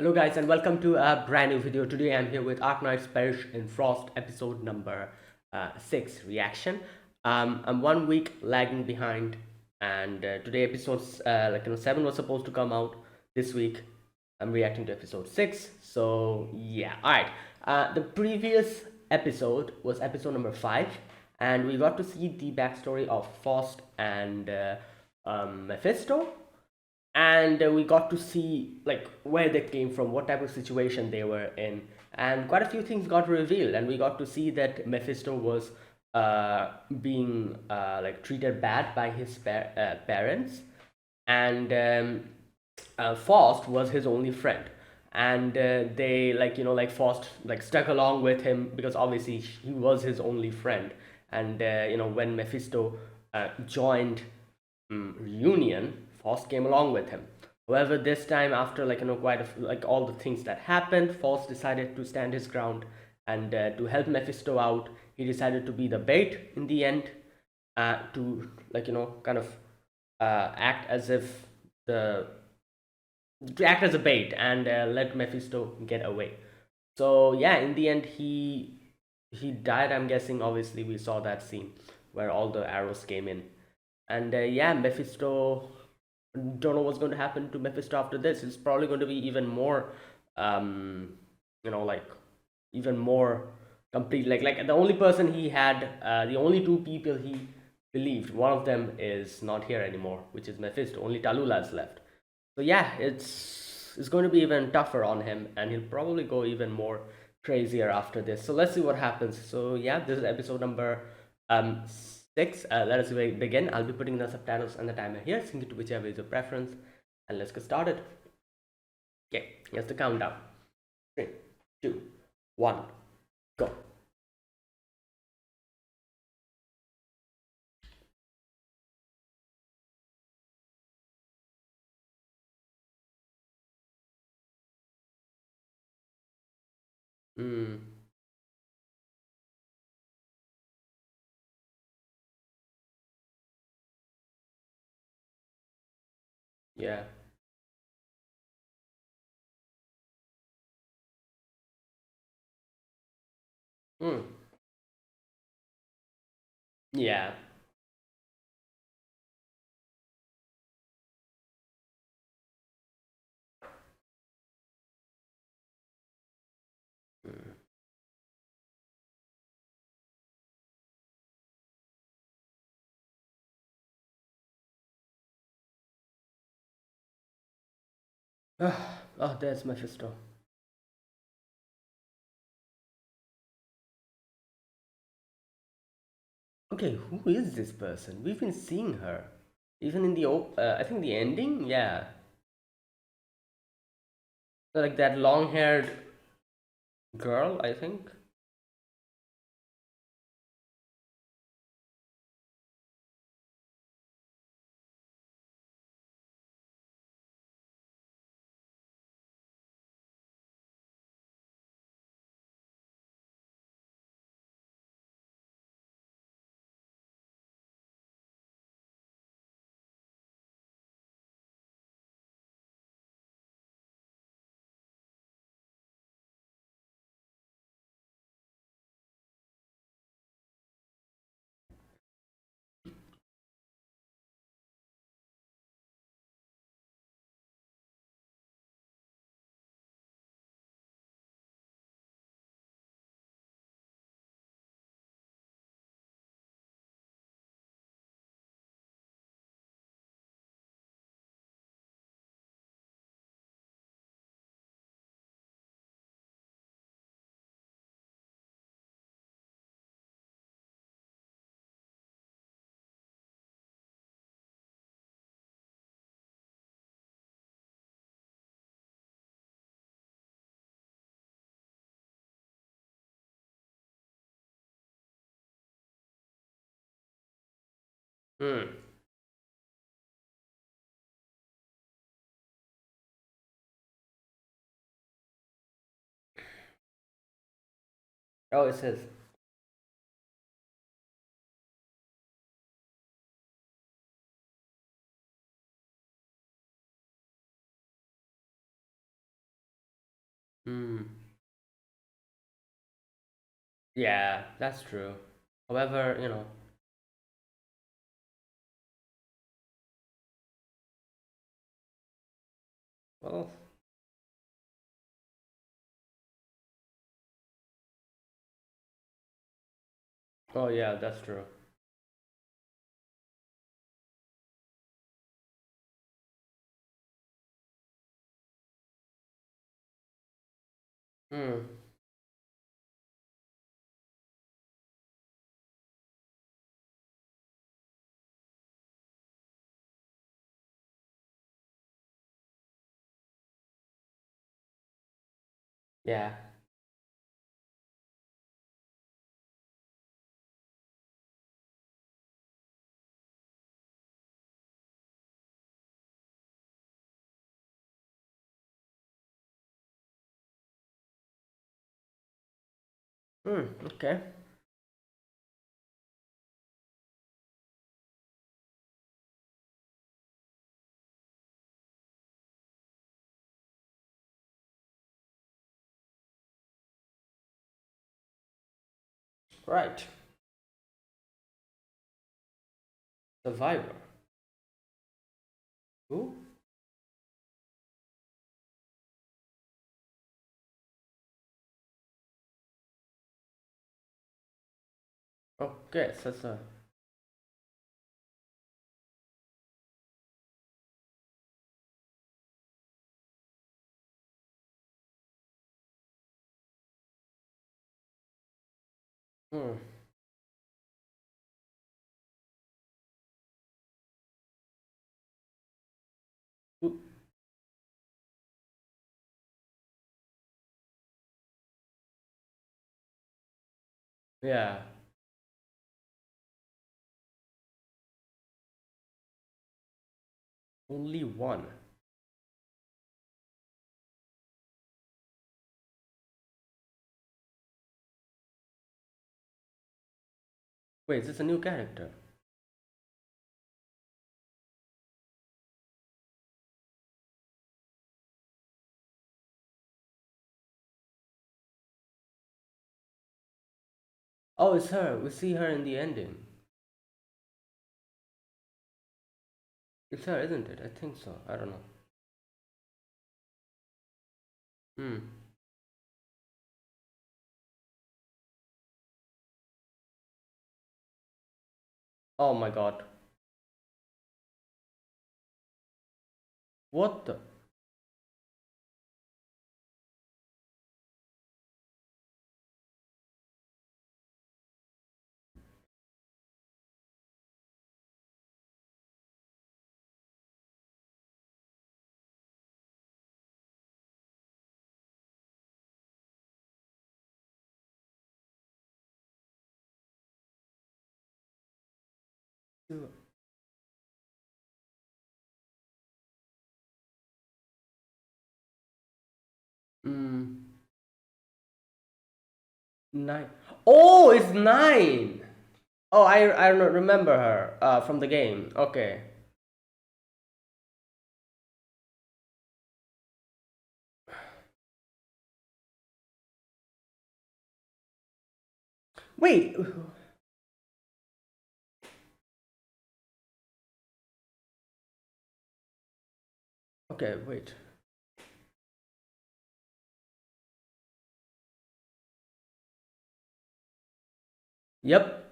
Hello guys and welcome to a brand new video. Today I'm here with Arknights Perish in Frost episode number 6 reaction. I'm 1 week lagging behind and today episodes 7 was supposed to come out this week. I'm reacting to episode 6. So yeah, alright. The previous episode was episode number 5 and we got to see the backstory of Faust and Mephisto, and we got to see like where they came from, what type of situation they were in, and quite a few things got revealed. And we got to see that Mephisto was being like treated bad by his parents, and Faust was his only friend. And they Faust like stuck along with him because obviously he was his only friend. And when Mephisto joined reunion, Faust came along with him. However, this time after like all the things that happened, Faust decided to stand his ground and to help Mephisto out. He decided to be the bait in the end, to kind of act as if the to act as a bait and let Mephisto get away. So yeah, in the end, he died. I'm guessing. Obviously, we saw that scene where all the arrows came in, and yeah, Mephisto. Don't know what's going to happen to Mephisto after this. It's probably going to be even more, um, like even more complete. Like the only person he had, the only two people he believed, one of them is not here anymore, which is Mephisto. Only Tallulah is left. So yeah, it's going to be even tougher on him, and he'll probably go even more crazier after this. So let's see what happens. So yeah, this is episode number 6. Let us begin. I'll be putting the subtitles and the timer here. Sync it to whichever is your preference, and let's get started. Okay, here's the countdown. 3, 2, 1, go. Hmm. Yeah. Hmm. Yeah. Hmm. Oh, there's Mephisto. Okay, who is this person? We've been seeing her, even in the I think the ending. Yeah, like that long-haired girl. I think. Hmm. Oh, it says. Hmm. Yeah, that's true. However, well, oh yeah, that's true. Hmm. Yeah. Hmm. Okay. Right. Survivor. Who? Okay, so. Hmm. Who? Yeah. Only one. Wait, is this a new character? Oh, it's her. We see her in the ending. It's her, isn't it? I think so. I don't know. Hmm. Oh my god. What the? Hmm. Nine. Oh, it's nine. Oh, I don't remember her from the game. Okay. Wait. Okay, wait. Yep.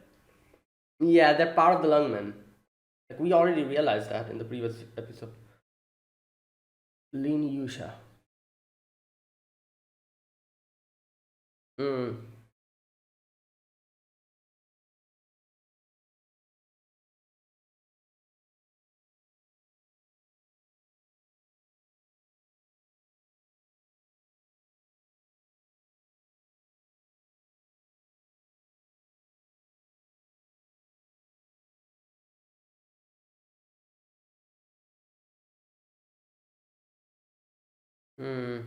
Yeah, they're part of the Lungmen. Like we already realized that in the previous episode. Lin Yusha. Hmm. Hmm.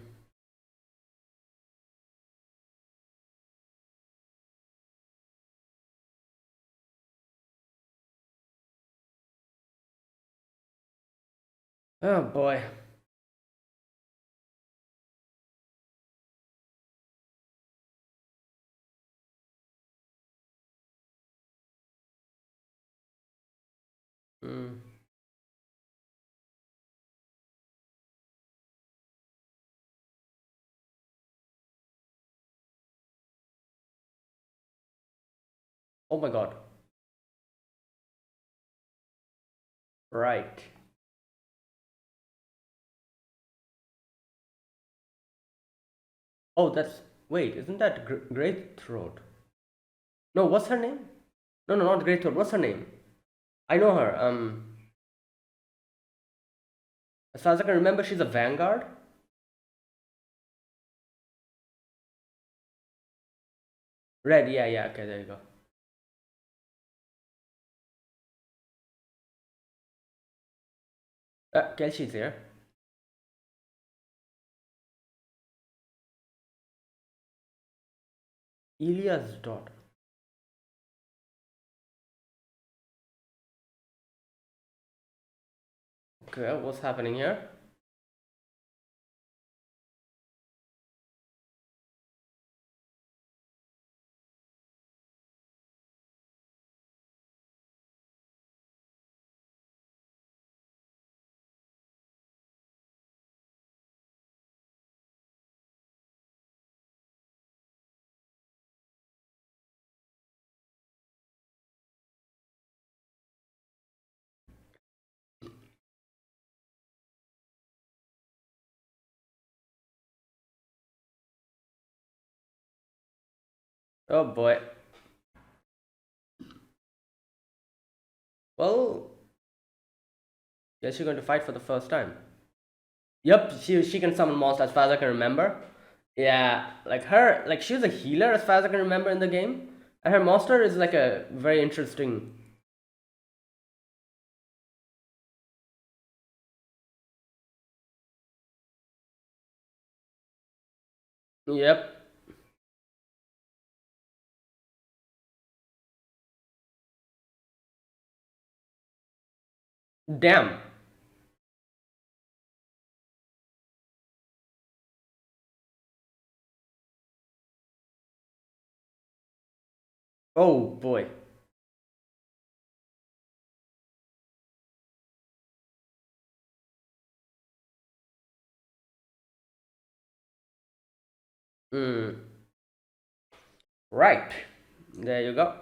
Oh boy. Mm. Oh my god. Right. Oh, that's. Wait, isn't that Great Throat? No, what's her name? No, no, not Great Throat. What's her name? I know her. As far as I can remember, she's a Vanguard. Red, yeah, yeah. Okay, there you go. Kelsey's here. Ilia's daughter. Okay, what's happening here? Oh boy. Well, guess you're going to fight for the first time. Yep, she can summon monsters as far as I can remember. Yeah, like her, like she was a healer as far as I can remember in the game, and her monster is like a very interesting. Yep. Damn. Oh boy. Hmm. Right. There you go.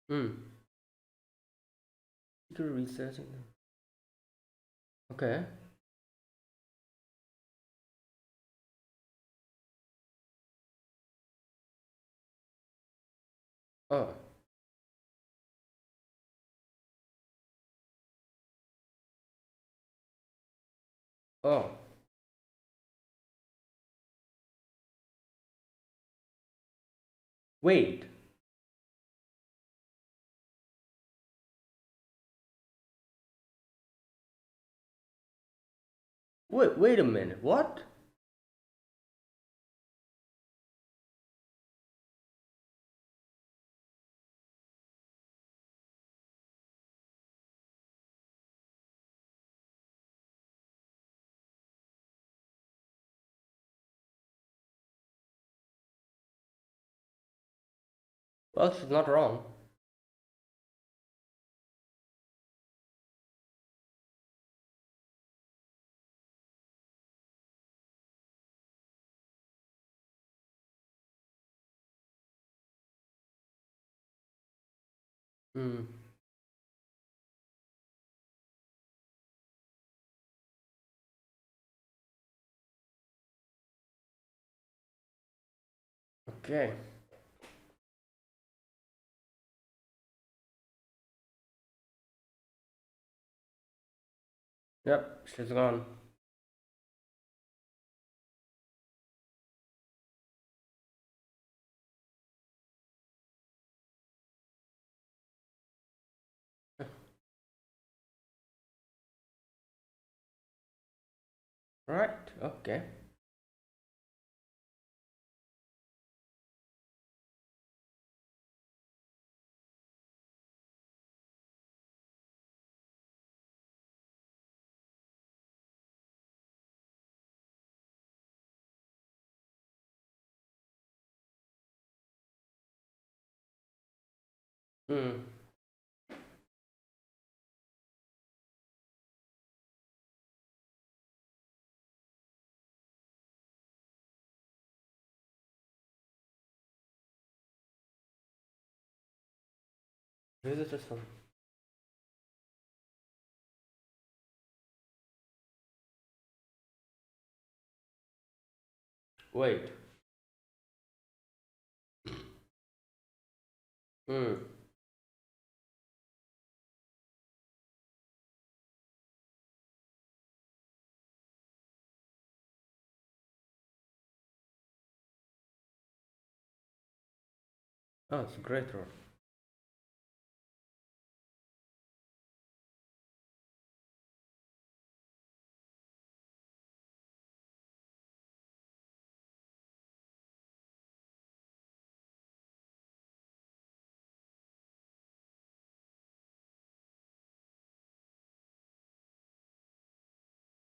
Hmm. To researching. Okay. Oh. Oh. Wait. Wait. Wait a minute. What? Well, she's not wrong. Hmm. Okay. Yep. She's gone. Right. Okay. Hmm. Visitors from. Wait. Hmm. Oh, it's a great role.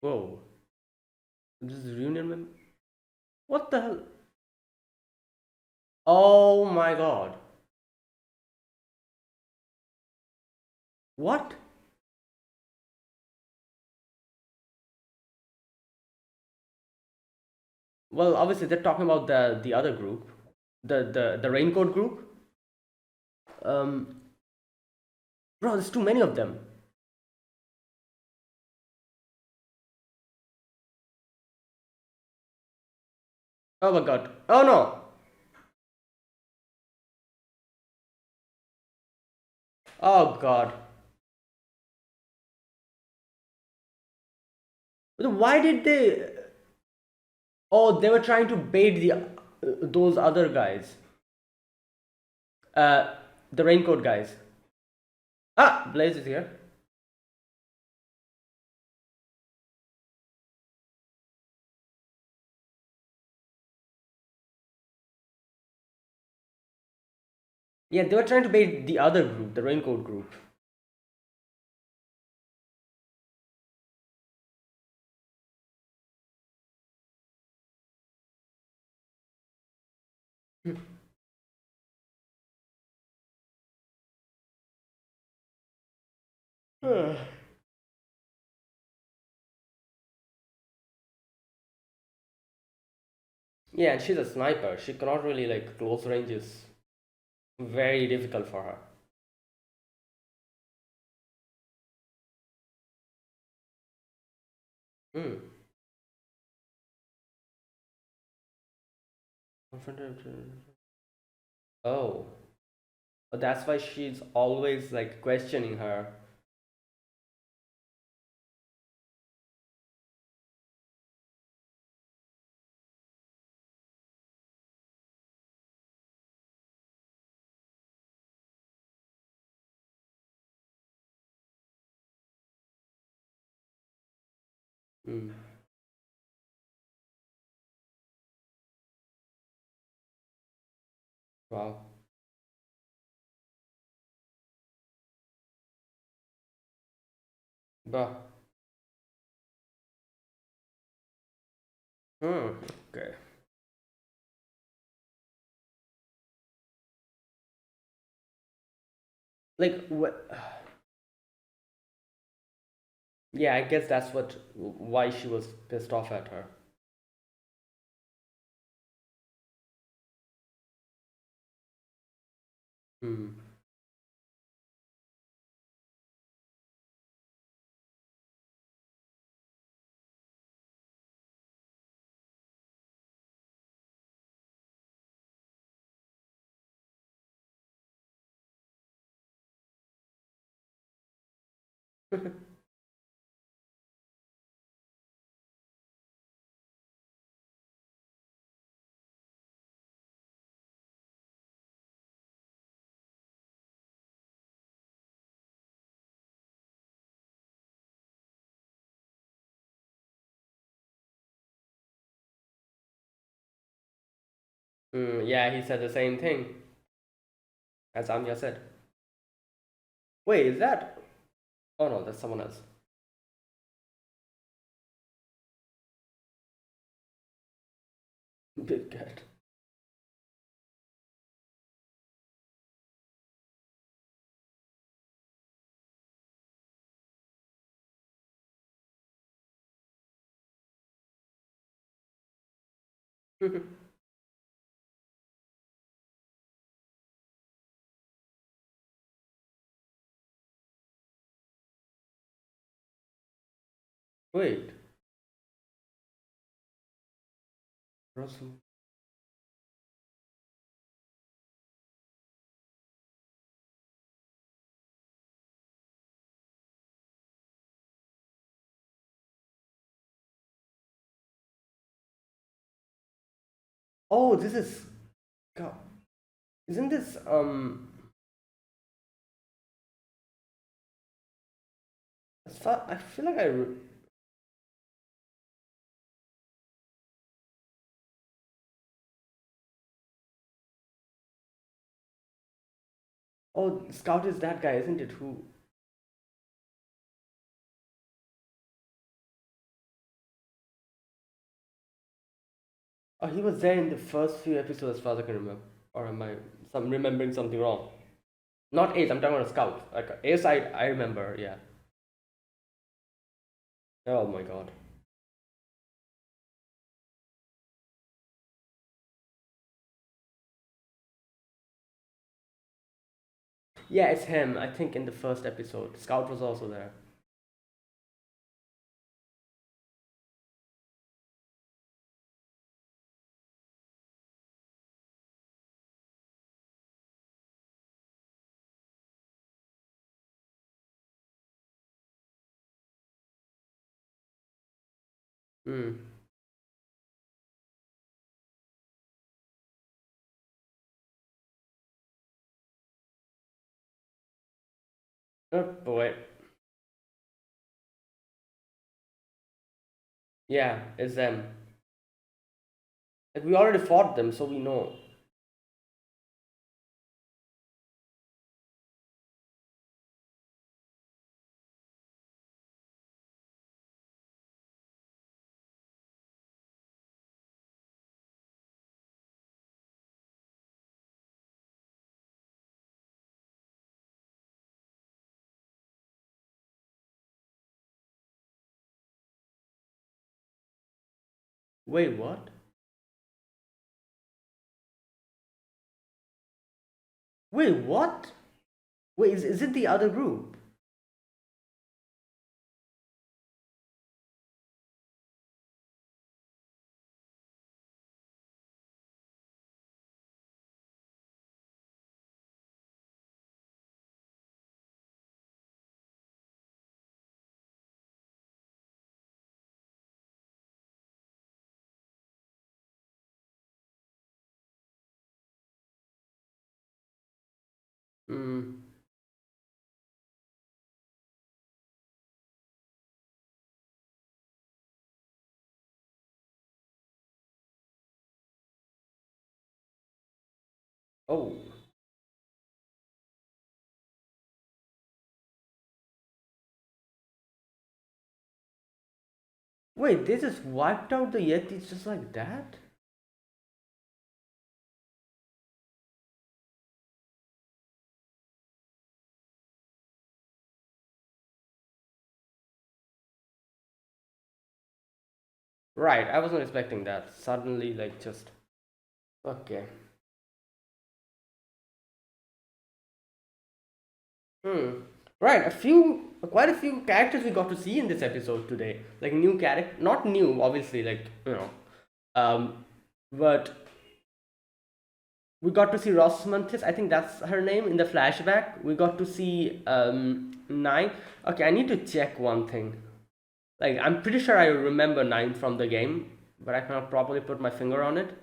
Whoa. This is reunion mem. What the hell? Oh my god. What? Well, obviously they're talking about the other group, the raincoat group. Um, bro, there's too many of them. Oh my god. Oh no. Oh god. But why did they? Oh, they were trying to bait those other guys. Uh, the raincoat guys. Ah, Blaze is here. Yeah, they were trying to bait the other group, the raincoat group. Yeah, and she's a sniper. She cannot really like close ranges. Very difficult for her. Hmm. Oh, but that's why she's always like questioning her. Hmm. Wow. But hmm. Okay. Like what? Yeah, I guess that's what why she was pissed off at her. Hmm. Yeah, he said the same thing as Amya said. Wait, is that? Oh no, that's someone else. Big cat. Wait, Russell. Oh, this is. God, isn't this as far, I feel like oh, Scout is that guy, isn't it? Who? Oh, he was there in the first few episodes, as far as I can remember. Or am I remembering something wrong? Not Ace. I'm talking about Scout. Like Ace, I remember. Yeah. Oh my God. Yeah, it's him. I think in the first episode, Scout was also there. Hmm. Oh boy. Yeah, it's them. Like we already fought them, so we know. Wait, what? Wait, what? Wait, is it the other group? Hmm. Oh. Wait, they just wiped out the Yetis just like that? Right, I wasn't expecting that. Suddenly, like, just. Okay. Hmm. Right, quite a few characters we got to see in this episode today. Like, new character. Not new, obviously, like, Um, but we got to see Rosmanthus. I think that's her name in the flashback. We got to see Nine. Okay, I need to check one thing. Like, I'm pretty sure I remember Nine from the game, but I cannot properly put my finger on it.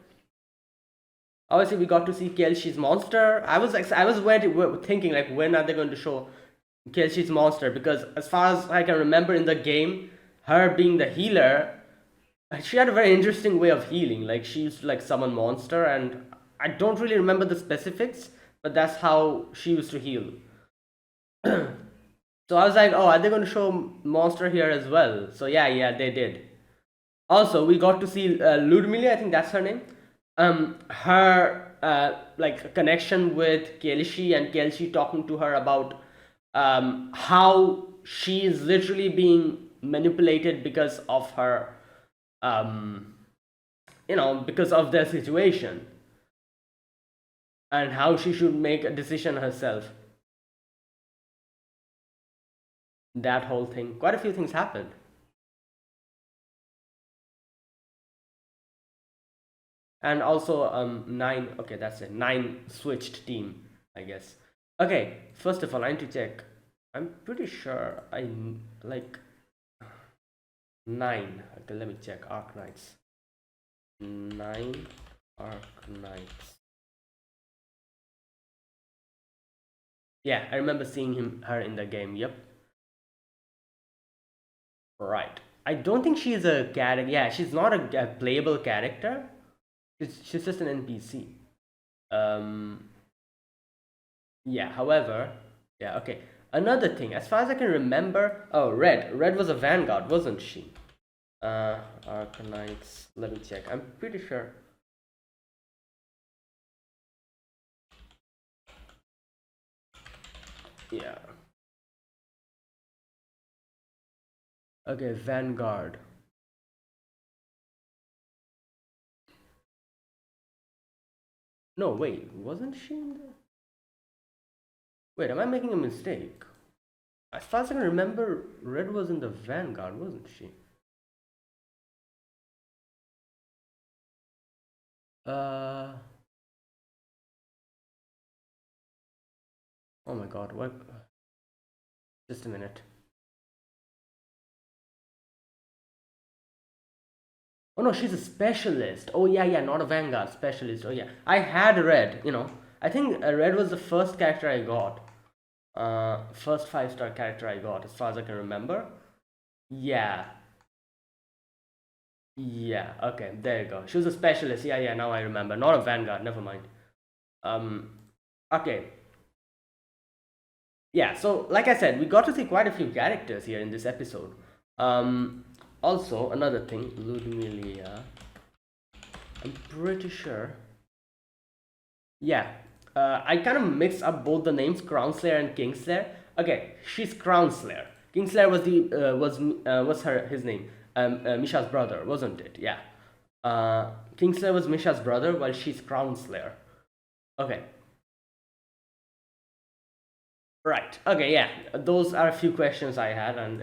Obviously, we got to see Kelsey's monster. I was thinking like, when are they going to show Kelsey's monster? Because as far as I can remember in the game, her being the healer, she had a very interesting way of healing. Like she used to like summon monster, and I don't really remember the specifics, but that's how she used to heal. So I was like, oh, are they going to show monster here as well? So yeah, yeah, they did. Also, we got to see Ludmilla. I think that's her name. Her like connection with Kelsey and Kelsey talking to her about how she is literally being manipulated because of her um, because of their situation and how she should make a decision herself. That whole thing, quite a few things happened. And also, nine, okay, that's it, nine switched team, I guess. Okay, first of all, I need to check. I'm pretty sure I like nine. Okay, let me check. Arknights. Nine Arknights. Yeah, I remember seeing her in the game. Yep. Right. I don't think she's a character. Yeah, she's not a playable character. She's just an NPC. Um. Yeah. However. Yeah. Okay. Another thing, as far as I can remember, oh, Red. Red was a Vanguard, wasn't she? Arknights. Let me check. I'm pretty sure. Yeah. Okay, Vanguard. No, wait, wasn't she in the... Wait, am I making a mistake? As far as I can remember, Red was in the Vanguard, wasn't she? Uh... Oh my god, what? Just a minute. Oh no, she's a specialist. Oh yeah, yeah, not a Vanguard, specialist. Oh yeah. I had Red. I think Red was the first character I got. First 5-star character I got, as far as I can remember. Yeah. Yeah, okay, there you go. She was a specialist. Yeah, yeah, now I remember. Not a Vanguard, never mind. Um, okay. Yeah, so like I said, we got to see quite a few characters here in this episode. Um, Also, another thing, Ludmilla. I'm pretty sure. Yeah, I kind of mixed up both the names, Crown Slayer and Kingslayer. Okay, she's Crown Slayer. Kingslayer was the was her his name. Misha's brother, wasn't it? Yeah. Kingslayer was Misha's brother, while she's Crown Slayer. Okay. Right. Okay. Yeah. Those are a few questions I had, and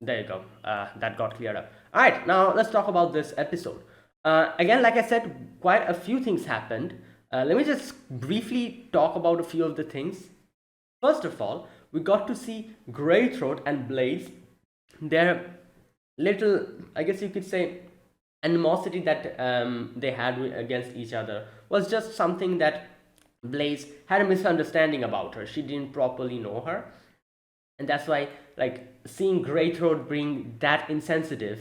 there you go. That got cleared up. All right. Now let's talk about this episode. Again, like I said, quite a few things happened. Let me just briefly talk about a few of the things. First of all, we got to see Greythroat and Blaze. Their little, I guess you could say, animosity that they had against each other was just something that Blaze had a misunderstanding about her. She didn't properly know her, and that's why, like, seeing Greythroat being that insensitive,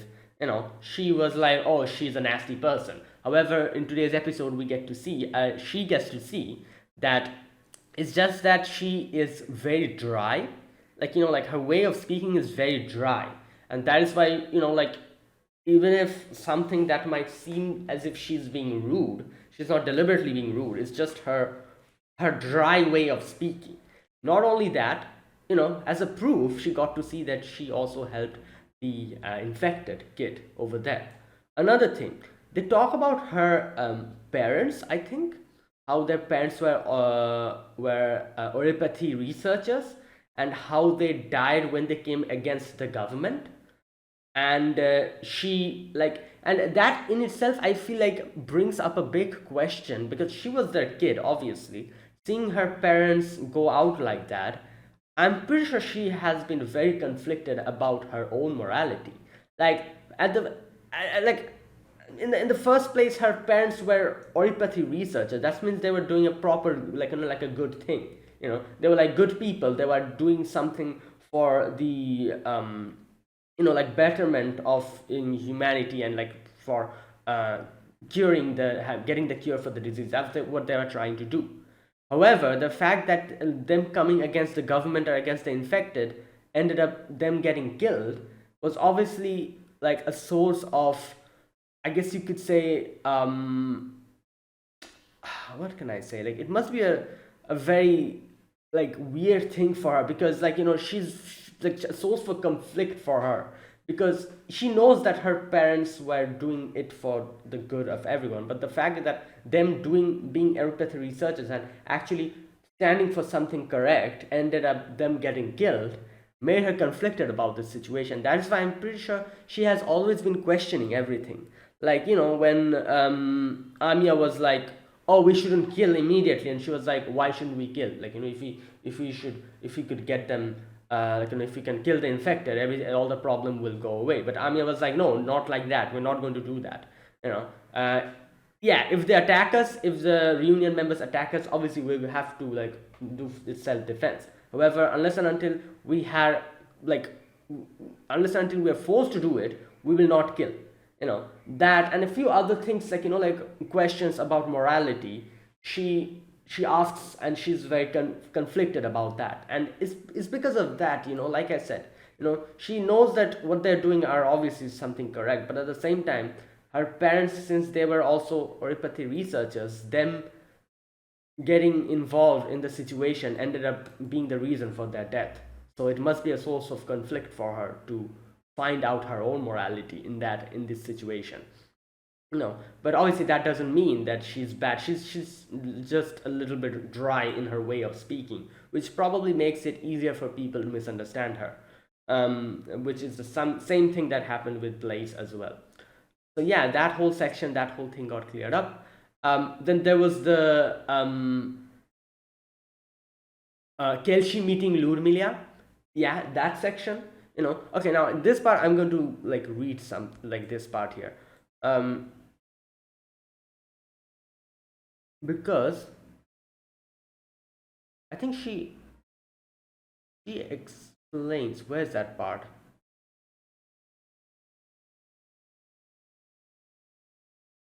she was like, oh, she's a nasty person. However, in today's episode, we get to see, she gets to see that it's just that she is very dry. Like, like her way of speaking is very dry. And that is why, like, even if something that might seem as if she's being rude, she's not deliberately being rude. It's just her dry way of speaking. Not only that, as a proof, she got to see that she also helped the infected kid over there. Another thing, they talk about her parents, I think, how their parents were oripathy researchers, and how they died when they came against the government. And she, like, and that in itself, I feel like, brings up a big question, because she was their kid, obviously. Seeing her parents go out like that, I'm pretty sure she has been very conflicted about her own morality. Like, at the like in the first place, her parents were oripathy researchers. That means they were doing a proper, like, like a good thing. They were like good people. They were doing something for the like betterment of in humanity, and like for curing getting the cure for the disease. That's what they were trying to do. However, the fact that them coming against the government or against the infected ended up them getting killed was obviously like a source of, I guess you could say, what can I say? Like, it must be a very, like, weird thing for her, because, like, she's like a source for conflict for her, because she knows that her parents were doing it for the good of everyone, but the fact that them doing being aeropathy researchers and actually standing for something correct ended up them getting killed made her conflicted about this situation. That is why I'm pretty sure she has always been questioning everything. Like, when Amia was like, oh, we shouldn't kill immediately, and she was like, why shouldn't we kill? Like, if we could get them, like, if we can kill the infected, all the problem will go away. But Amia was like, no, not like that, we're not going to do that. you know uh, yeah, if they attack us, if the reunion members attack us, obviously we will have to like do self-defense. However, like unless and until we are forced to do it, we will not kill. That and a few other things, like questions about morality. She asks, and she's very conflicted about that, and it's because of that, like I said, she knows that what they're doing are obviously something correct, but at the same time, her parents, since they were also oripathy researchers, them getting involved in the situation ended up being the reason for their death. So it must be a source of conflict for her to find out her own morality in this situation. No, but obviously that doesn't mean that she's bad. She's just a little bit dry in her way of speaking, which probably makes it easier for people to misunderstand her. Which is the same thing that happened with Blaze as well. So yeah, that whole section, that whole thing got cleared up. Then there was the Kelshi meeting Ludmilla. Yeah, that section. Okay, now in this part, I'm going to like read some like this part here, because I think she explains. Where's that part?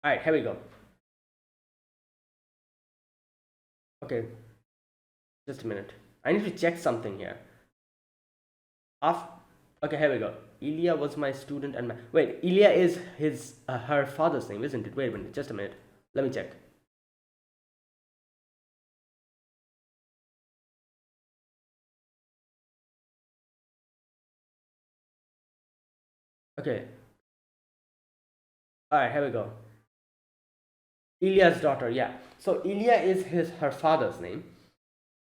All right, here we go. Okay, just a minute. I need to check something here. Okay, here we go. Ilya was my student and my wait. Ilya is her father's name, isn't it? Wait a minute, just a minute. Let me check. Okay. All right, here we go. Ilya's daughter, yeah. So Ilya is her father's name,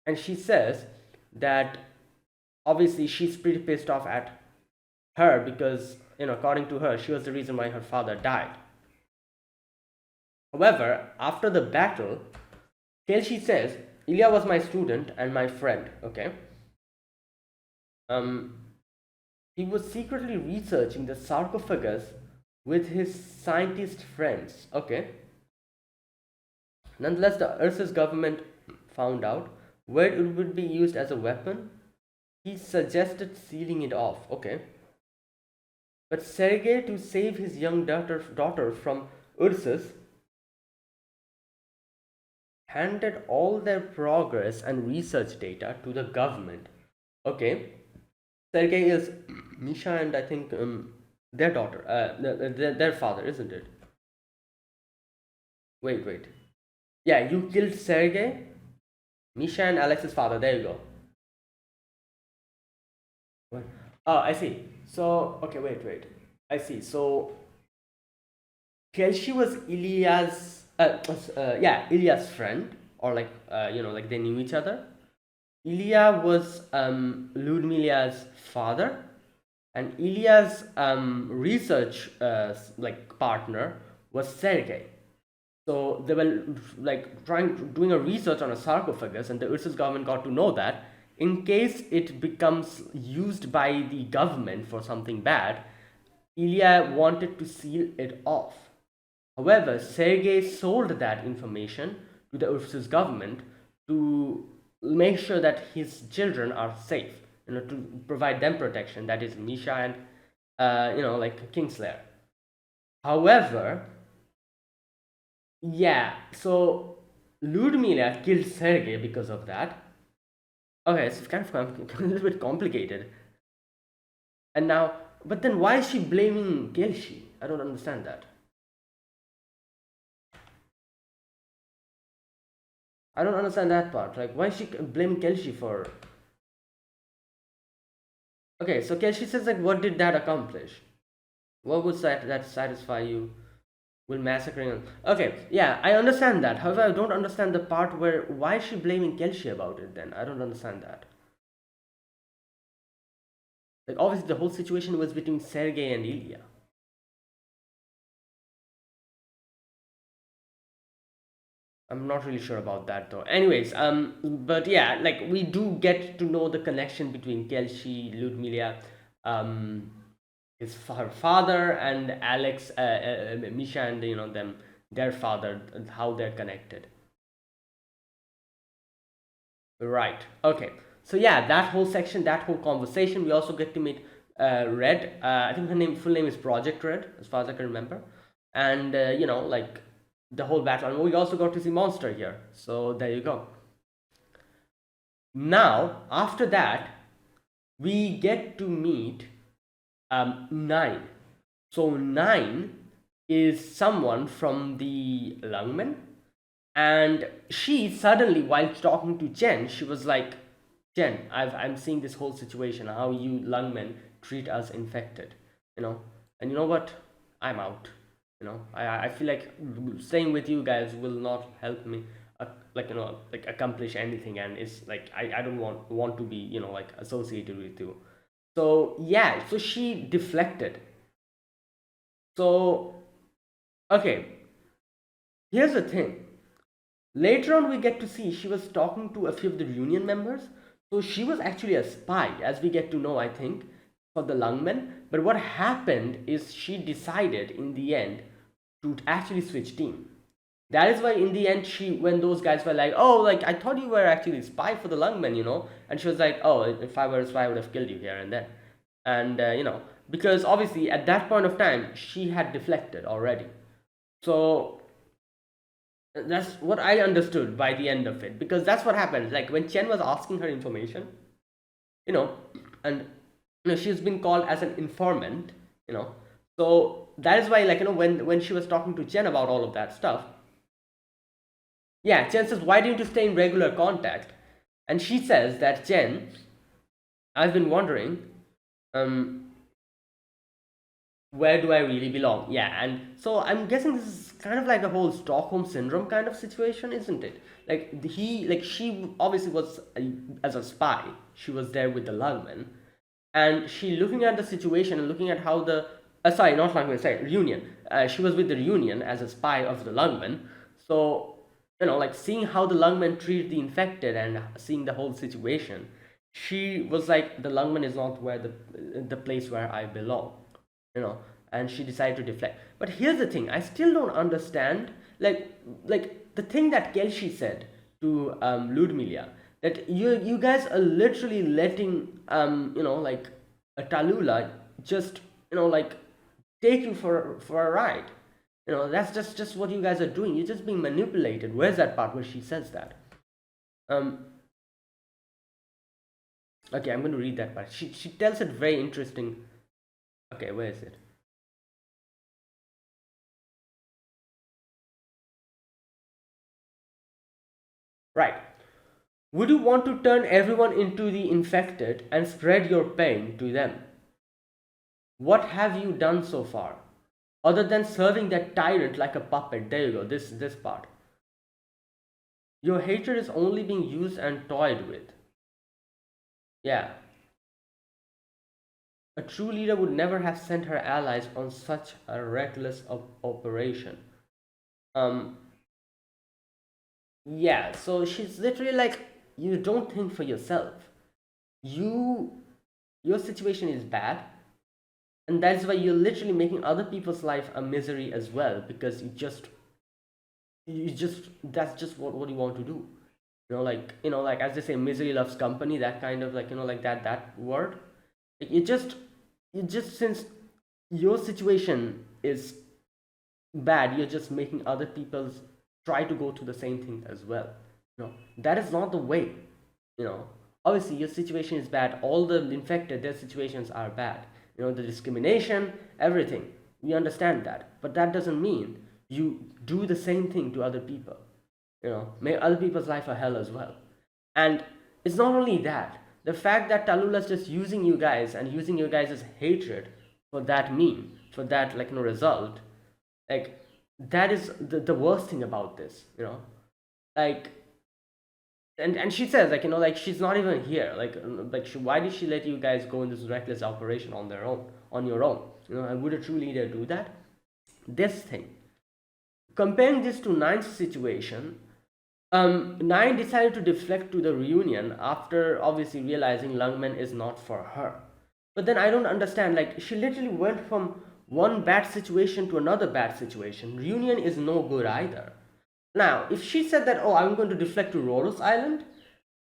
and she says that obviously she's pretty pissed off at her because according to her, she was the reason why her father died. However, after the battle, Kelshi says Ilya was my student and my friend. Okay. He was secretly researching the sarcophagus with his scientist friends. Okay. Nonetheless, the Ursus government found out where it would be used as a weapon. He suggested sealing it off. Okay. But Sergei, to save his young daughter from Ursus, handed all their progress and research data to the government. Okay. Sergei is Misha and I think their daughter, their father, isn't it? Wait. Yeah, you killed Sergei, Misha and Alex's father. There you go. What? Oh, I see. So, okay, wait. I see. So, Kelshi was Ilya's friend, or like, like they knew each other. Ilya was Ludmilla's father, and Ilya's research like partner was Sergei. So they were like doing a research on a sarcophagus, and the Ursus government got to know that in case it becomes used by the government for something bad, Ilya wanted to seal it off. However, Sergei sold that information to the Ursus government to make sure that his children are safe, to provide them protection. That is Misha and like Kingslayer. However, yeah, so Ludmilla killed Sergei because of that. Okay, it's kind of a little bit complicated. And now, but then why is she blaming Kelshi? I don't understand that. I don't understand that part. Like, why is she blaming Kelshi for? Okay, so Kelshi says like, what did that accomplish? What would that satisfy you? Will massacring? Okay, yeah, I understand that. However, I don't understand the part where why is she blaming Kelshi about it? Then I don't understand that. Like obviously the whole situation was between Sergei and Ilya. I'm not really sure about that though. Anyways, but yeah, like we do get to know the connection between Kelshi, Ludmila, um, her father, and Alex, Misha, and them, their father, and how they're connected. Right. Okay. So yeah, that whole section, that whole conversation, we also get to meet Red. I think her full name is Project Red, as far as I can remember, and like the whole battle. And we also got to see Monster here. So there you go. Now, after that, we get to meet Nine. So Nine is someone from the Lungmen, and she suddenly, while talking to Jen, she was like, "Jen, I'm seeing this whole situation, how you Lungmen treat us infected, you know, and you know what? I'm out. I feel like staying with you guys will not help me, like accomplish anything, and it's like I don't want to be like associated with you." So yeah, so she deflected. So okay, here's the thing. Later on, we get to see she was talking to a few of the union members. So she was actually a spy, as we get to know, I think, for the Lungmen. But what happened is she decided in the end to actually switch team. That is why in the end, when those guys were like, "Oh, like I thought you were actually a spy for the Lungmen," and she was like, "Oh, if I were a spy, I would have killed you here and then," and because obviously at that point of time she had deflected already. So that's what I understood by the end of it, because that's what happened. Like when Chen was asking her information, you know, and she's been called as an informant, you know. So that is why, like when she was talking to Chen about all of that stuff, yeah, Chen says, "Why didn't you stay in regular contact?" And she says that, "Chen, I've been wondering, um, where do I really belong?" Yeah, and so I'm guessing this is kind of like a whole Stockholm syndrome kind of situation, isn't it? Like she obviously was as a spy, she was there with the Lungmen, and she looking at the situation and looking at how the sorry, not Lungmen, sorry, Reunion. She was with the Reunion as a spy of the Lungmen, so like seeing how the Lungmen treat the infected and seeing the whole situation, she was like, the Lungmen is not where the place where I belong, you know and she decided to deflect. But here's the thing, I still don't understand, like the thing that Kelshi said to Ludmila, that you guys are literally letting like a Tallulah just like take you for a ride. That's just what you guys are doing. You're just being manipulated. Where's that part where she says that? um okay, I'm going to read that part. She tells it very interesting. Okay, where is it? Right. Would you want to turn everyone into the infected and spread your pain to them? What have you done so far? Other than serving that tyrant like a puppet. There you go, this part. Your hatred is only being used and toyed with. Yeah. A true leader would never have sent her allies on such a reckless operation. Um, yeah, so she's literally like, you don't think for yourself. You, your situation is bad, and that's why you're literally making other people's life a misery as well, because you just that's just what you want to do. Like as they say, misery loves company, that kind of, like like that word. Like, you just since your situation is bad, you're just making other people's try to go through the same thing as well. That is not the way. you know Obviously your situation is bad, all the infected, their situations are bad. The discrimination, everything, we understand that, but that doesn't mean you do the same thing to other people. Make other people's life a hell as well. And it's not only that, The fact that Talula's just using you guys and using your guys' hatred for that meme, for that result, like that is the worst thing about this, like. And she says like she's not even here, why did she let you guys go in this reckless operation on their own, on your own, and would a true leader do that? This thing, comparing this to Nine's situation, Nine decided to deflect to the reunion after obviously realizing Lungmen is not for her. But then I don't understand, like she literally went from one bad situation to another bad situation. Reunion is no good either. Now, if she said that, oh, I'm going to deflect to Rhodos Island,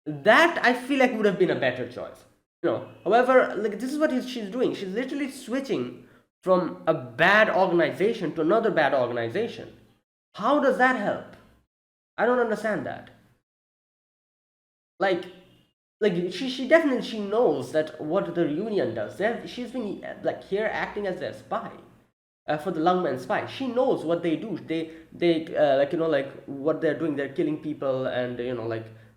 that I feel like would have been a better choice. However, like this is what she's doing. She's literally switching from a bad organization to another bad organization. How does that help? I don't understand that. Like, she definitely she knows that what the reunion does. She's been like here acting as their spy. For the Lungmen spy, she knows what they do. They like what they're doing. They're killing people, and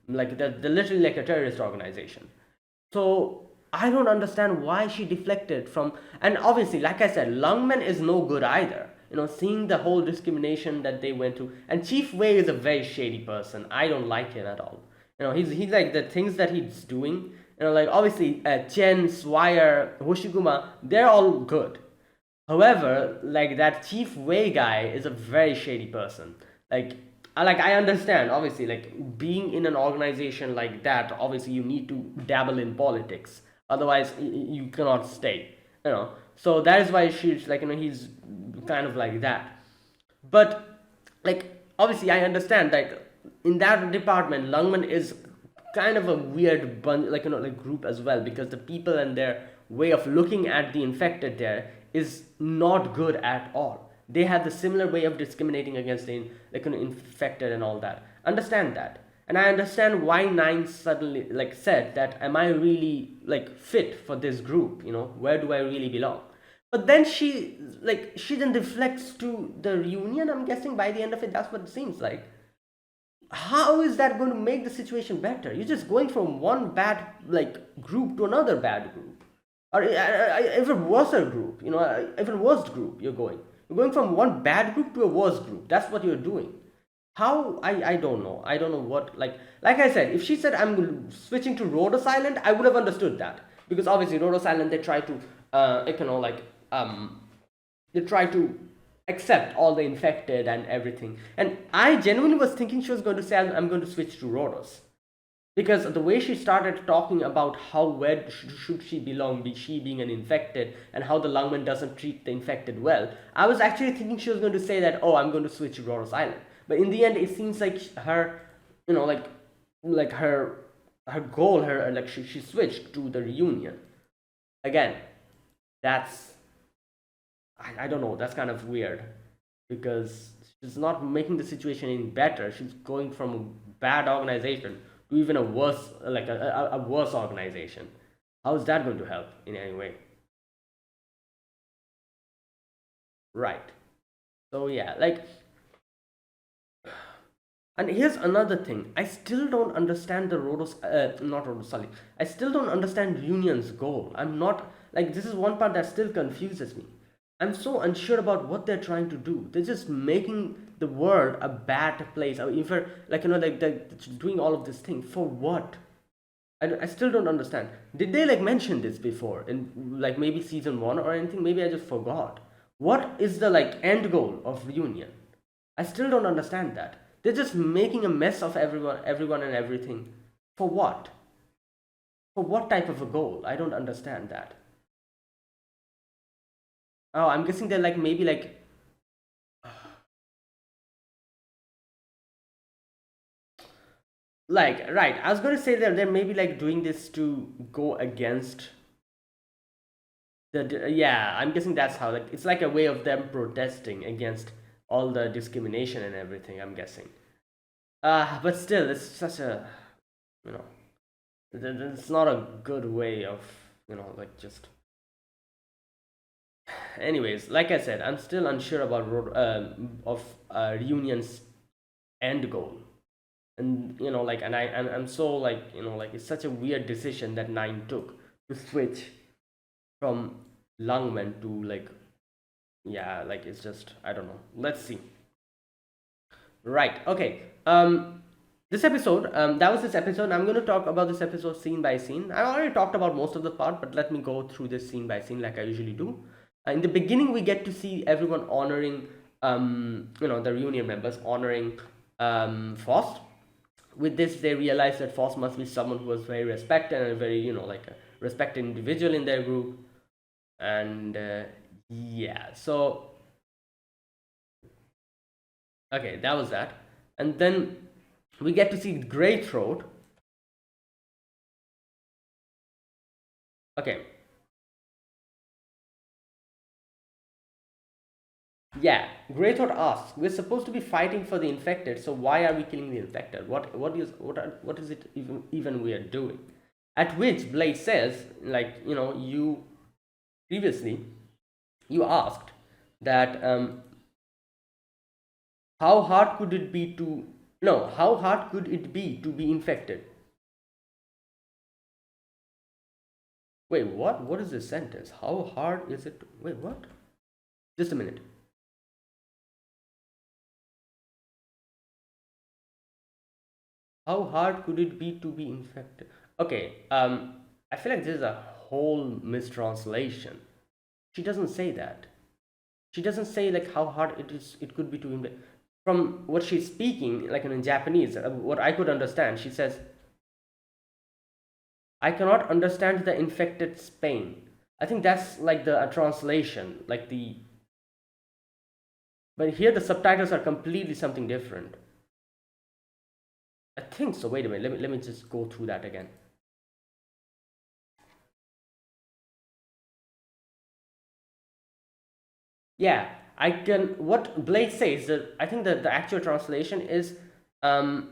like they're literally like a terrorist organization. So I don't understand why she deflected from. And obviously, like I said, Lungmen is no good either. Seeing the whole discrimination that they went through, and Chief Wei is a very shady person. I don't like him at all. He's like the things that he's doing. Like obviously, Chen, Swire, Hoshiguma, they're all good. However, like that Chief Wei guy is a very shady person. I understand, obviously, like being in an organization like that, obviously you need to dabble in politics. Otherwise, you cannot stay. So that is why she's like he's kind of like that. But like obviously, I understand like in that department, Lungman is kind of a weird bunch, like group as well, because the people and their way of looking at the infected there is not good at all. They have the similar way of discriminating against the infected and all that. Understand that, and I understand why Nine suddenly like said that, am I really like fit for this group? Where do I really belong? But then she then deflects to the reunion. I'm guessing by the end of it, that's what it seems like. How is that going to make the situation better? You're just going from one bad like group to another bad group, or even worse group. Even worse group. You're going from one bad group to a worse group. That's what you're doing. How? I don't know. I don't know what, like I said, if she said I'm switching to Rhodos Island, I would have understood that, because obviously Rhodos Island, they try to they try to accept all the infected and everything. And I genuinely was thinking she was going to say, I'm going to switch to Rhodos, because the way she started talking about how where should she belong, she being an infected, and how the Lungman doesn't treat the infected well, I was actually thinking she was going to say that, oh, I'm going to switch to Rhodos Island. But in the end, it seems like her, like her goal, her like she switched to the reunion. Again, that's I don't know. That's kind of weird, because she's not making the situation any better. She's going from a bad organization to even a worse, like a worse organization. How is that going to help in any way? Right. So yeah, and here's another thing. I still don't understand the Rhodos, not Rhodos, sorry. I still don't understand Union's goal. I'm not, like, this is one part that still confuses me. I'm so unsure about what they're trying to do. They're just making the world a bad place. I mean, if you're, like they're doing all of this thing for what? I still don't understand. Did they like mention this before in like maybe season one or anything? Maybe I just forgot. What is the like end goal of Reunion? I still don't understand that. They're just making a mess of everyone and everything. For what? For what type of a goal? I don't understand that. Oh, I'm guessing they're like maybe like right. I was gonna say that they're maybe like doing this to go against the, yeah. I'm guessing that's how, like, it's like a way of them protesting against all the discrimination and everything. I'm guessing. But still, it's such a, you know it's not a good way of, like, just. Anyways, like I said, I'm still unsure about of Reunion's end goal. And like, and I'm so like, like, it's such a weird decision that Nine took to switch from Lungmen to like, yeah, like, it's just, I don't know. Let's see. Right. Okay. This episode, that was this episode. I'm going to talk about this episode scene by scene. I already talked about most of the part, but let me go through this scene by scene like I usually do. In the beginning, we get to see everyone honoring, the reunion members honoring Faust. With this, they realize that Faust must be someone who was very respected and a very, like a respected individual in their group. And yeah, so okay, that was that. And then we get to see Grey Throat. Okay, yeah, Grey Throat asks, "We're supposed to be fighting for the infected, so why are we killing the infected? What is it even we are doing?" At which Blade says, like, you previously you asked that how hard could it be to no how hard could it be to be infected? Wait, what is this sentence? How hard is it wait, what? Just a minute. How hard could it be to be infected? Okay, I feel like this is a whole mistranslation. She doesn't say that. She doesn't say like how hard it could be to infect. From what she's speaking, like in Japanese, what I could understand, she says, "I cannot understand the infected's pain." I think that's like the translation, like the. But here the subtitles are completely something different. I think so. Wait a minute. Let me just go through that again. Yeah, I can. What Blake says that I think that the actual translation is, um,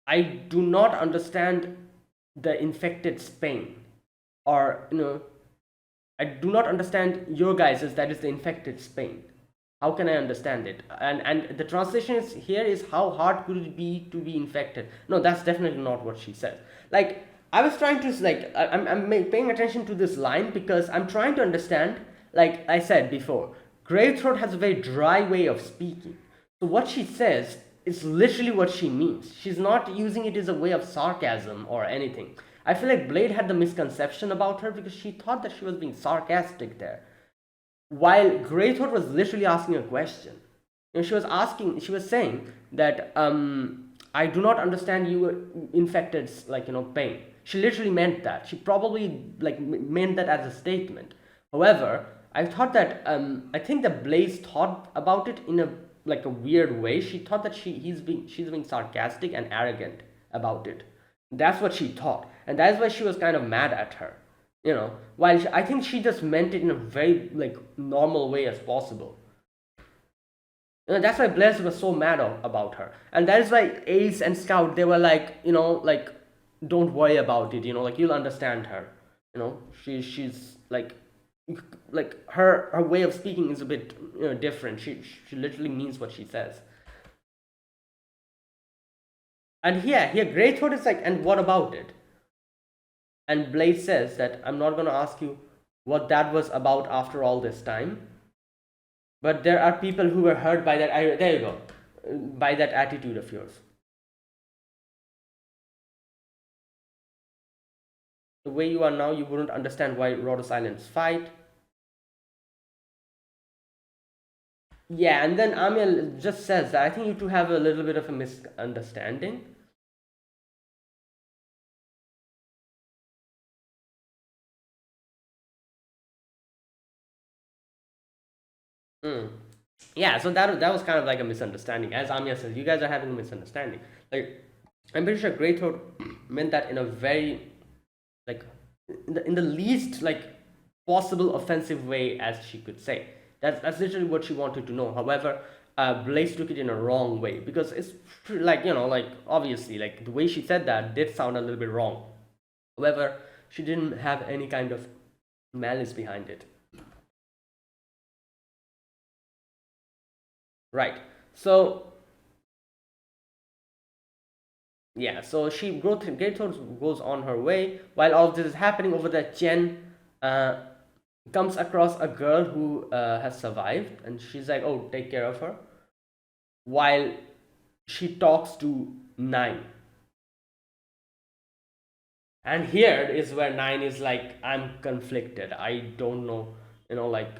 I do not understand the infected's pain, or I do not understand your guys's, that is the infected's pain. How can I understand it? And the translation is here is, how hard could it be to be infected? No, that's definitely not what she says. Like, I was trying to like, I'm paying attention to this line because I'm trying to understand. Like I said before, Grey Throat has a very dry way of speaking. So what she says is literally what she means. She's not using it as a way of sarcasm or anything. I feel like Blade had the misconception about her because she thought that she was being sarcastic there, while Greythorn was literally asking a question. She was saying that I do not understand you infected, like, pain. She literally meant that. She probably like meant that as a statement. However, I think that Blaze thought about it in a like a weird way. She thought that she's being sarcastic and arrogant about it. That's what she thought, and that's why she was kind of mad at her. While I think she just meant it in a very like normal way as possible. That's why Blaze was so mad about her, and that is why Ace and Scout, they were like, like, don't worry about it. Like, you'll understand her. She's like her way of speaking is a bit different. She literally means what she says. And here Greythroat is like, and what about it? And Blaze says that I'm not going to ask you what that was about after all this time. But there are people who were hurt by that. There you go. By that attitude of yours. The way you are now, you wouldn't understand why Rhodos Islands fight. Yeah, and then Amiel just says that I think you two have a little bit of a misunderstanding. Mm. Yeah, so that was kind of like a misunderstanding. As Amia says, you guys are having a misunderstanding. Like, I'm pretty sure Greythroat meant that in a very like in the least like possible offensive way as she could say. That's literally what she wanted to know. However, Blaze took it in a wrong way because it's like like obviously like the way she said that did sound a little bit wrong. However, she didn't have any kind of malice behind it. Right. So yeah, so she Great Throat goes on her way. While all of this is happening over there, Chen uh, comes across a girl who has survived, and she's like, "Oh, take care of her." While she talks to Nine, and here is where Nine is like, "I'm conflicted. I don't know, like,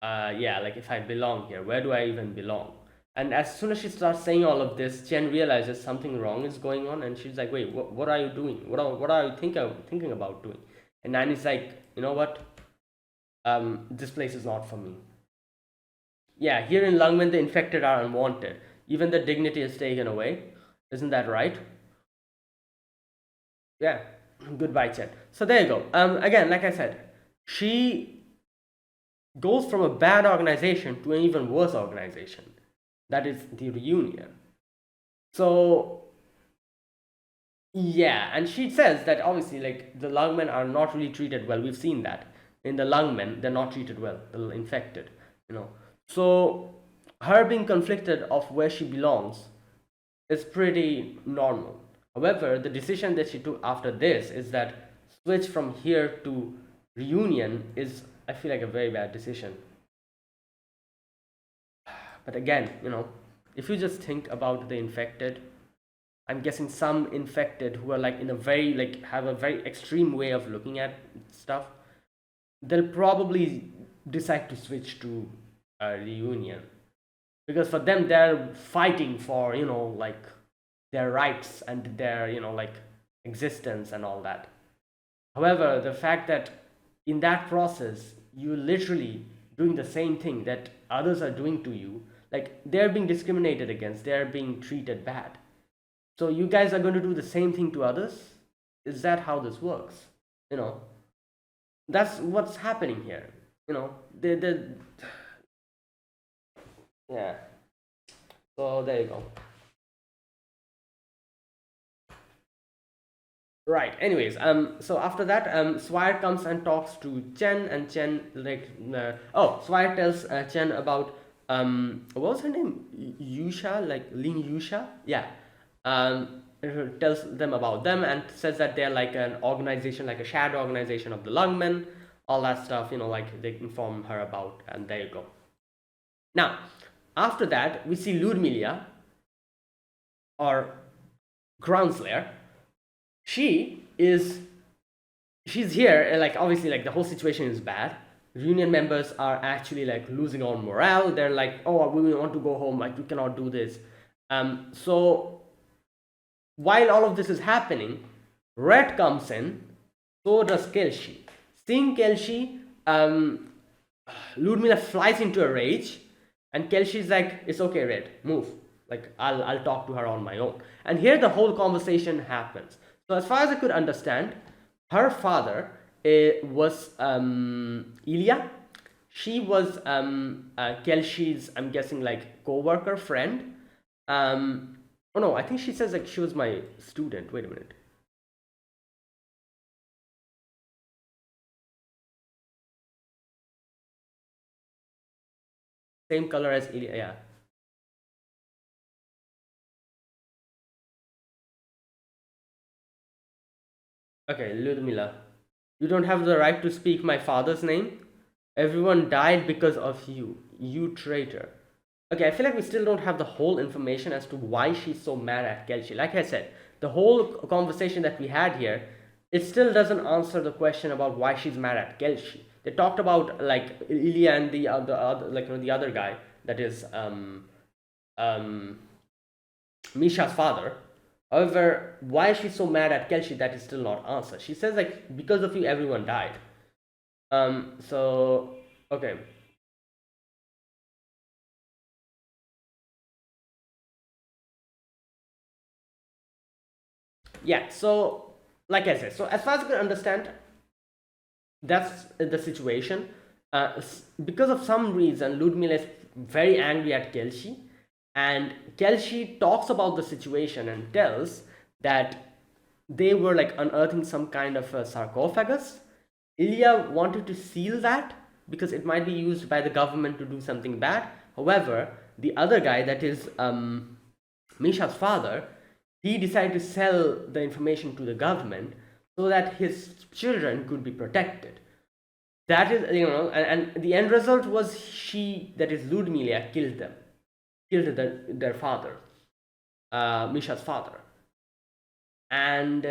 yeah, like if I belong here, where do I even belong?" And as soon as she starts saying all of this, Jen realizes something wrong is going on, and she's like, "Wait, what are you doing? What are you thinking about doing?" And Nine is like, "You know what? This place is not for me." Yeah, here in Lungmen, the infected are unwanted. Even the dignity is taken away. Isn't that right? Yeah. Goodbye, Chen. So there you go. Again, like I said, she goes from a bad organization to an even worse organization. That is the Reunion. So yeah, and she says that obviously, like, the lungmen are not really treated well. We've seen that in the lungmen, they're not treated well. The infected, you know. So her being conflicted of where she belongs is pretty normal. However, the decision that she took after this is that switch from here to Reunion is, I feel like, a very bad decision. But again, if you just think about the infected, I'm guessing some infected who are like in a very, like, have a very extreme way of looking at stuff, they'll probably decide to switch to a Reunion, because for them they're fighting for, like, their rights and their, like, existence and all that. However, the fact that in that process you literally doing the same thing that others are doing to you, like, they're being discriminated against, they're being treated bad, so you guys are going to do the same thing to others? Is that how this works? You know, that's what's happening here. The yeah. So there you go. Right. Anyways, so after that, Swire comes and talks to Chen, and Chen, like, Swire tells Chen about, what was her name? Yusha, like Ling Yusha. Yeah. Tells them about them and says that they're like an organization, like a shadow organization of the Lungmen, all that stuff. Like, they inform her about, and there you go. Now, after that, we see Ludmilla, or Groundslayer. She's here, like, obviously, like, the whole situation is bad. Reunion members are actually, like, losing all morale. They're like, "Oh, we want to go home, like, we cannot do this." So while all of this is happening, Red comes in, so does Kelshi. Seeing Kelshi, Ludmilla flies into a rage, and Kelshi's like, "It's okay, Red, move. Like, I'll talk to her on my own." And here the whole conversation happens. So as far as I could understand, her father was Ilya. She was Kelshi's, I'm guessing, like, co-worker, friend. Oh no, I think she says, like, she was my student. Wait a minute. Same color as Ilya. Yeah. Okay, Ludmilla. "You don't have the right to speak my father's name. Everyone died because of you. You traitor." Okay, I feel like we still don't have the whole information as to why she's so mad at Kelchi. Like I said, the whole conversation that we had here, it still doesn't answer the question about why she's mad at Kelchi. They talked about, like, Ilya and the other, like, the other guy, that is um Misha's father. However, why is she so mad at Kelshi, that is still not answered. She says, like, "Because of you, everyone died." So okay. Yeah. So, like I said, so as far as I can understand, that's the situation. Because of some reason, Ludmila is very angry at Kelshi, and Kelshi talks about the situation and tells that they were, like, unearthing some kind of a sarcophagus. Ilya wanted to seal that because it might be used by the government to do something bad. However, the other guy, that is Misha's father, he decided to sell the information to the government so that his children could be protected. That is, and the end result was she, that is Ludmila, killed them, killed their father, Misha's father. And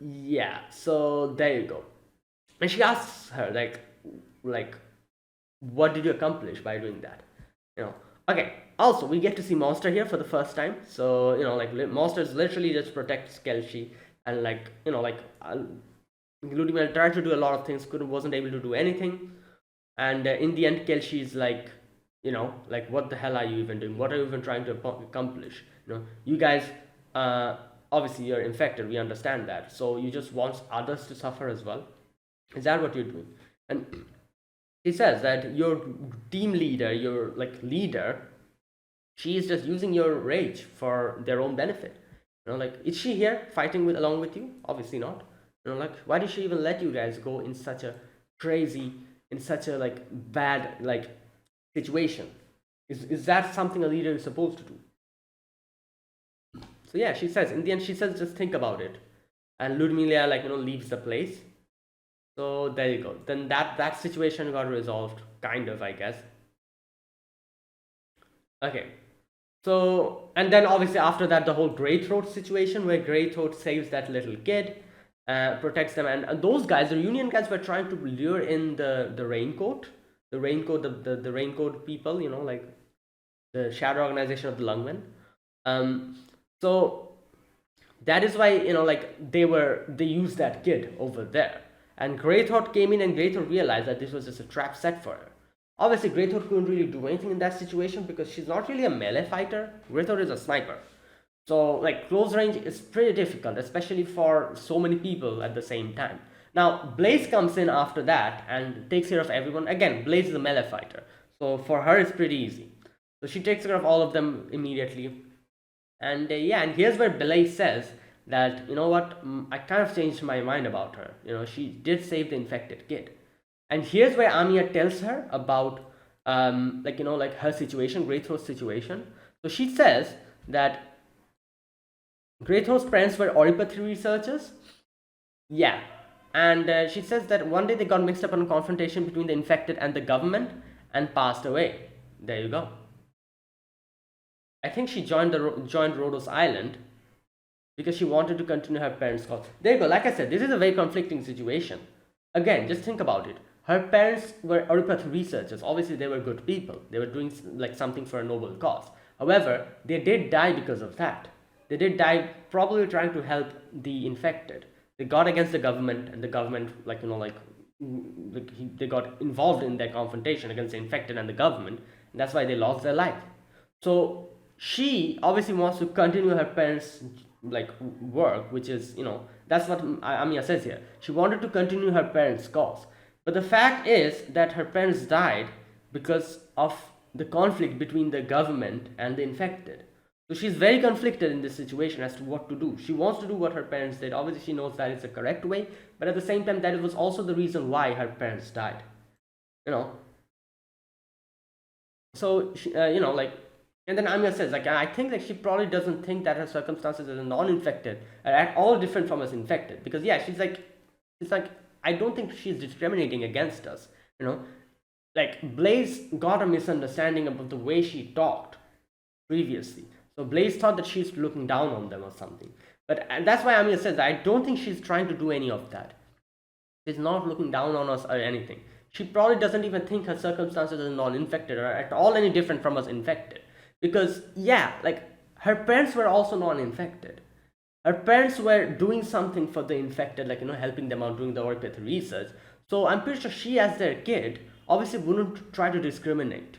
yeah, so there you go. And she asks her like what did you accomplish by doing that, you know. Okay, also we get to see Monster here for the first time. So like Monster's literally just protects Kelshi, and Ludmilla tried to do a lot of things, wasn't able to do anything. And in the end Kelshi is like, like, what the hell are you even doing, what are you even trying to accomplish, you guys, obviously you're infected, we understand that, so you just want others to suffer as well, is that what you're doing? And he says that your team leader, your leader, she is just using your rage for their own benefit. Like, is she here fighting along with you? Obviously not. Like, why did she even let you guys go in such a crazy, in such a bad situation? Is that something a leader is supposed to do? So yeah, she says, in the end, she says, just think about it. And Ludmilla leaves the place. So there you go. Then that situation got resolved, kind of, I guess. Okay. So, and then obviously after that, the whole Greythroat situation, where Greythroat saves that little kid, protects them, and those guys, the Union guys, were trying to lure in the Raincoat, the Raincoat people, like the shadow organization of the Lungmen. So that is why they used that kid over there, and Greythroat came in, and Greythroat realized that this was just a trap set for her. Obviously, Greythroat couldn't really do anything in that situation because she's not really a melee fighter. Greythroat is a sniper. So, close range is pretty difficult, especially for so many people at the same time. Now, Blaze comes in after that and takes care of everyone. Again, Blaze is a melee fighter. So, for her, it's pretty easy. So, she takes care of all of them immediately. And yeah, and here's where Blaze says that, you know what, I kind of changed my mind about her. She did save the infected kid. And here's where Amiya tells her about her situation, Greythroat's situation. So she says that Greythroat's parents were oropathy researchers. Yeah. And she says that one day they got mixed up in a confrontation between the infected and the government and passed away. There you go. I think she joined Rhodos Island because she wanted to continue her parents' cause. There you go. Like I said, this is a very conflicting situation. Again, just think about it. Her parents were oropathy researchers. Obviously, they were good people. They were doing something for a noble cause. However, they did die because of that. They did die probably trying to help the infected. They got against the government, and the government, they got involved in their confrontation against the infected and the government, and that's why they lost their life. So she obviously wants to continue her parents' work, which is, that's what Amiya says here. She wanted to continue her parents' cause. But the fact is that her parents died because of the conflict between the government and the infected. So she's very conflicted in this situation as to what to do. She wants to do what her parents did. Obviously, she knows that it's the correct way, but at the same time, that was also the reason why her parents died. So, and then Amiya says, I think that she probably doesn't think that her circumstances as a non-infected are at all different from us infected. Because, yeah, she's like, I don't think she's discriminating against us, Blaze got a misunderstanding about the way she talked previously. So Blaze thought that she's looking down on them or something. And that's why Amiya says, I don't think she's trying to do any of that. She's not looking down on us or anything. She probably doesn't even think her circumstances as non-infected are at all any different from us infected. Because, yeah, her parents were also non-infected. Her parents were doing something for the infected, helping them out doing the oropathy research. So I'm pretty sure she, as their kid, obviously wouldn't try to discriminate.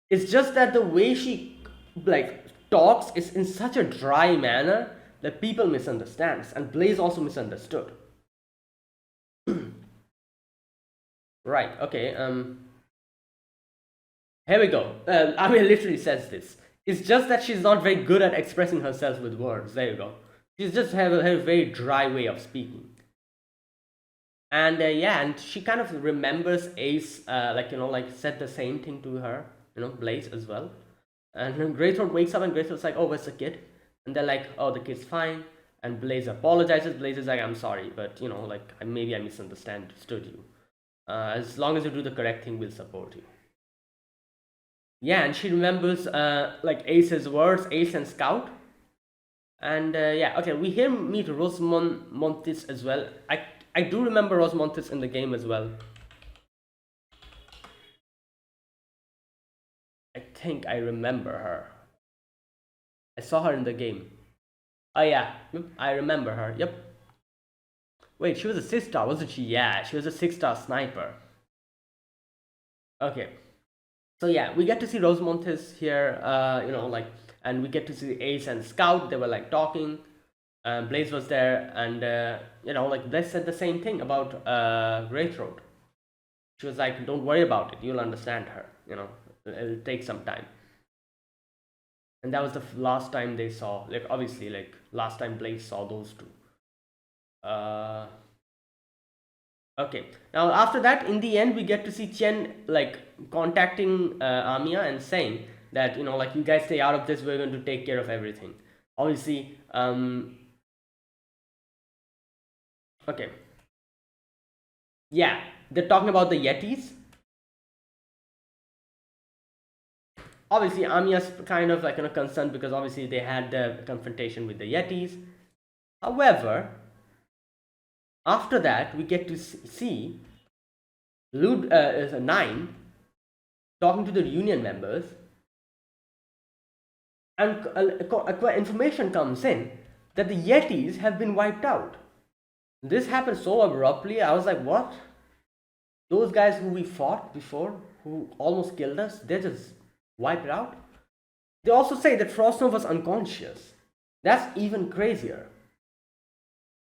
It's just that the way she talks is in such a dry manner that people misunderstands, and Blaze also misunderstood. Right. Okay. Here we go. Amiya literally says this. It's just that she's not very good at expressing herself with words. There you go. She's just have a very dry way of speaking. And yeah, and she kind of remembers Ace, said the same thing to her, Blaze as well. And then Greythroat wakes up and Greythroat's like, oh, where's the kid? And they're like, oh, the kid's fine. And Blaze apologizes. Blaze is like, I'm sorry, but like maybe I misunderstood you. As long as you do the correct thing, we'll support you. Yeah, and she remembers like Ace's words, Ace and Scout. And yeah, okay, we here meet Rosemontis as well. I do remember Rosemontis in the game as well. I think I remember her. I saw her in the game. Oh yeah, I remember her. Yep. Wait, she was a 6-star, wasn't she? Yeah, she was a 6-star sniper. Okay. So yeah, we get to see Rosemontis here, like, and we get to see Ace and Scout. They were like talking. Blaze was there, and like Blaze said the same thing about Greythroat. She was like, "Don't worry about it. You'll understand her. It'll take some time." And that was the last time they saw. Like obviously, like last time Blaze saw those two. Okay. Now after that, in the end, we get to see Chen like contacting Amia and saying that like you guys stay out of this. We're going to take care of everything. Obviously, okay. Yeah, they're talking about the Yetis. Obviously, Amia's kind of like concerned because obviously they had the confrontation with the Yetis. However, after that, we get to see Nine talking to the union members, and information comes in that the Yetis have been wiped out. This happened so abruptly. I was like, what? Those guys who we fought before, who almost killed us, they're just wiped out? They also say that Frostnova was unconscious. That's even crazier.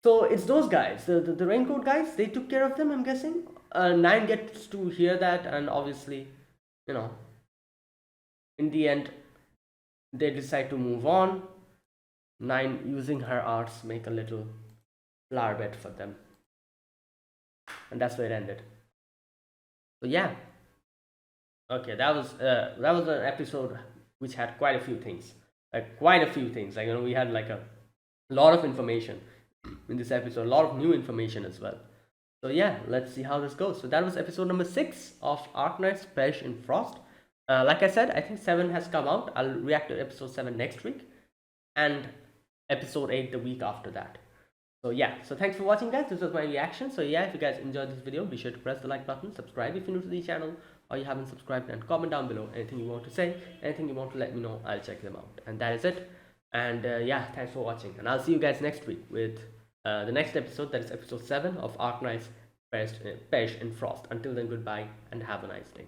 So it's those guys, the raincoat guys, they took care of them, I'm guessing. Nine gets to hear that, and obviously, in the end, they decide to move on. Nine, using her arts, make a little flower bed for them. And that's where it ended. So yeah. Okay, that was an episode which had quite a few things. Like we had like a lot of information in this episode, a lot of new information as well. So yeah, let's see how this goes. So that was episode number 6 of Arknights, Perish in Frost. Like I said, I think 7 has come out. I'll react to episode 7 next week, and episode 8 the week after that. So yeah, so thanks for watching, guys. This was my reaction. So yeah, if you guys enjoyed this video, be sure to press the like button, subscribe if you're new to the channel, or you haven't subscribed, and comment down below anything you want to say, anything you want to let me know. I'll check them out. And that is it. And yeah, thanks for watching, and I'll see you guys next week with the next episode, that is episode 7 of Arknights, Perish in Frost. Until then, goodbye and have a nice day.